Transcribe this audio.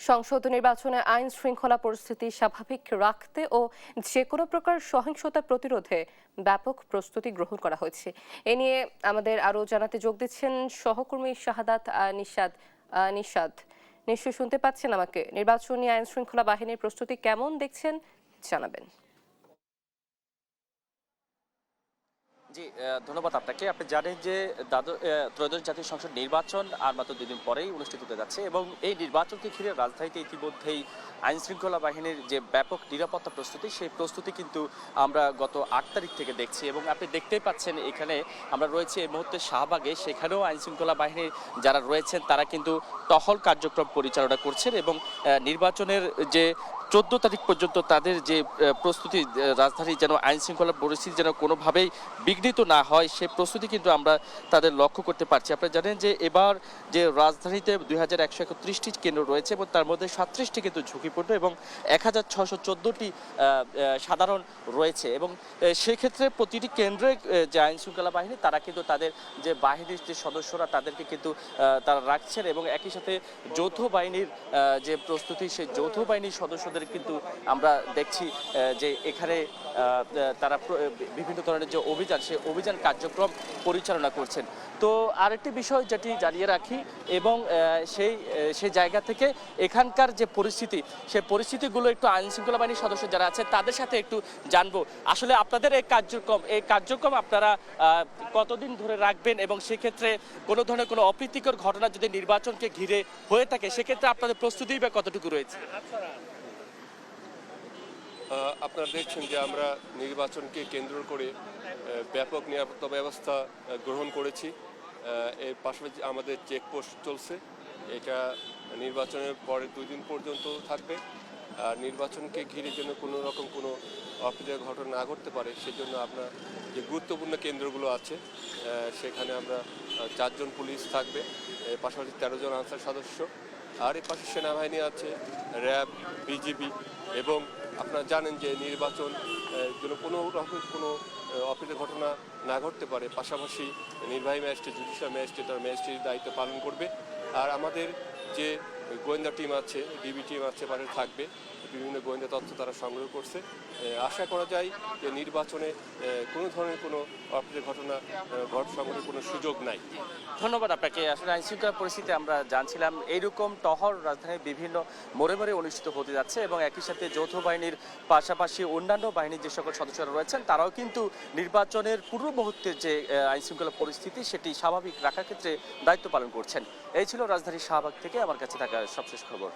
সংসদ নির্বাচনে আইন শৃঙ্খলা পরিস্থিতি স্বাভাবিক রাখতে ও যে কোনো প্রকার সহিংসতা প্রতিরোধে ব্যাপক প্রস্তুতি গ্রহণ করা হয়েছে। এ নিয়ে আমাদের আরও জানাতে যোগ দিচ্ছেন সহকর্মী শাহাদাত নিশাদ। নিশ্চয়ই শুনতে পাচ্ছেন আমাকে। নির্বাচনী আইন শৃঙ্খলা বাহিনীর প্রস্তুতি কেমন দেখছেন জানাবেন। জি, ধন্যবাদ আপনাকে। আপনি জানেন যে ত্রয়োদশ জাতীয় সংসদ নির্বাচন আর মাত্র 2 দিন পরেই অনুষ্ঠিত হতে যাচ্ছে এবং এই নির্বাচনকে ঘিরে রাজধানীতে ইতিমধ্যেই আইন শৃঙ্খলা বাহিনীর যে ব্যাপক নিরাপত্তা প্রস্তুতি, সেই প্রস্তুতি কিন্তু আমরা গত 8 তারিখ থেকে দেখছি এবং আপনি দেখতেই পাচ্ছেন এখানে আমরা রয়েছি এই মুহূর্তে শাহবাগে। সেখানেও আইন শৃঙ্খলা বাহিনীর যারা রয়েছেন তারা কিন্তু টহল কার্যক্রম পরিচালনা করছেন এবং নির্বাচনের যে 14 তারিখ পর্যন্ত তাদের যে প্রস্তুতি, রাজধানী যেন আইন শৃঙ্খলা পরিস্থিতি যেন কোনোভাবেই বিঘ্নিত না হয়, সে প্রস্তুতি কিন্তু আমরা তাদের লক্ষ্য করতে পারছি। আপনারা জানেন যে এবার যে রাজধানীতে 2131টি কেন্দ্র রয়েছে এবং তার মধ্যে 37টি কিন্তু ঝুঁকিপূর্ণ এবং 1614টি সাধারণ রয়েছে এবং সেক্ষেত্রে প্রতিটি কেন্দ্রে যে আইন শৃঙ্খলা বাহিনী তারা কিন্তু তাদের যে বাহিনীর যে সদস্যরা তাদেরকে কিন্তু তারা রাখছেন এবং একই সাথে যৌথ বাহিনীর যে প্রস্তুতি, সেই যৌথ বাহিনীর সদস্যদের কিন্তু আমরা দেখছি যে এখানে তারা বিভিন্ন ধরনের যে অভিযান, সেই অভিযান কার্যক্রম পরিচালনা করছেন। তো আরেকটি বিষয় যেটি জানিয়ে রাখি এবং সেই জায়গা থেকে এখানকার যে পরিস্থিতি, সেই পরিস্থিতিগুলো একটু আইন শৃঙ্খলা বাহিনীর সদস্য যারা আছে তাদের সাথে একটু জানবো। আসলে আপনাদের এই কার্যক্রম আপনারা কতদিন ধরে রাখবেন এবং সেক্ষেত্রে কোনো ধরনের কোনো অপ্রীতিকর ঘটনা যদি নির্বাচনকে ঘিরে হয়ে থাকে সেক্ষেত্রে আপনাদের প্রস্তুতি বা কতটুকু রয়েছে? আপনারা দেখছেন যে আমরা নির্বাচনকে কেন্দ্র করে ব্যাপক নিরাপত্তা ব্যবস্থা গ্রহণ করেছি। এর পাশাপাশি আমাদের চেকপোস্ট চলছে, এটা নির্বাচনের পরে 2 দিন পর্যন্ত থাকবে। আর নির্বাচনকে ঘিরে যেন কোনো রকম কোনো অপ্রীতিকর ঘটনা না ঘটতে পারে সেজন্য আমরা যে গুরুত্বপূর্ণ কেন্দ্রগুলো আছে সেখানে আমরা 4 জন পুলিশ থাকবে, পাশাপাশি 13 জন আনসার সদস্য, আর এর পাশে সেনাবাহিনী আছে, র্যাব, বিজিবি এবং আপনারা জানেন যে নির্বাচন যেন কোনো রকম কোনো অপ্রীতিকর ঘটনা না ঘটতে পারে, পাশাপাশি নির্বাহী ম্যাজিস্ট্রেট, জুডিশিয়াল ম্যাজিস্ট্রেট তারা ম্যাজিস্ট্রেটের দায়িত্ব পালন করবে। আর আমাদের যে গোয়েন্দা টিম আছে, ডিবি টিম আছে, পাশে থাকবে, বিভিন্ন গোয়েন্দা তথ্য তারা সংগ্রহ করছে। আশা করা যায় যে নির্বাচনে কোনো ধরনের কোনো অপ্রীতিকর ঘটনা সংঘটের কোনো সুযোগ নাই। ধন্যবাদ আপনাকে। আসলে আইন শৃঙ্খলা পরিস্থিতি আমরা জানছিলাম এইরকম টহল রাজধানীর বিভিন্ন মোড়ে মোড়ে অনুষ্ঠিত হতে যাচ্ছে এবং একই সাথে যৌথ বাহিনীর পাশাপাশি অন্যান্য বাহিনীর যে সকল সদস্যরা রয়েছেন তারাও কিন্তু নির্বাচনের পূর্ব মুহূর্তের যে আইন শৃঙ্খলা পরিস্থিতি সেটি স্বাভাবিক রাখার ক্ষেত্রে দায়িত্ব পালন করছেন। এই ছিল রাজধানীর শাহবাগ থেকে আমার কাছে থাকা সবশেষ খবর।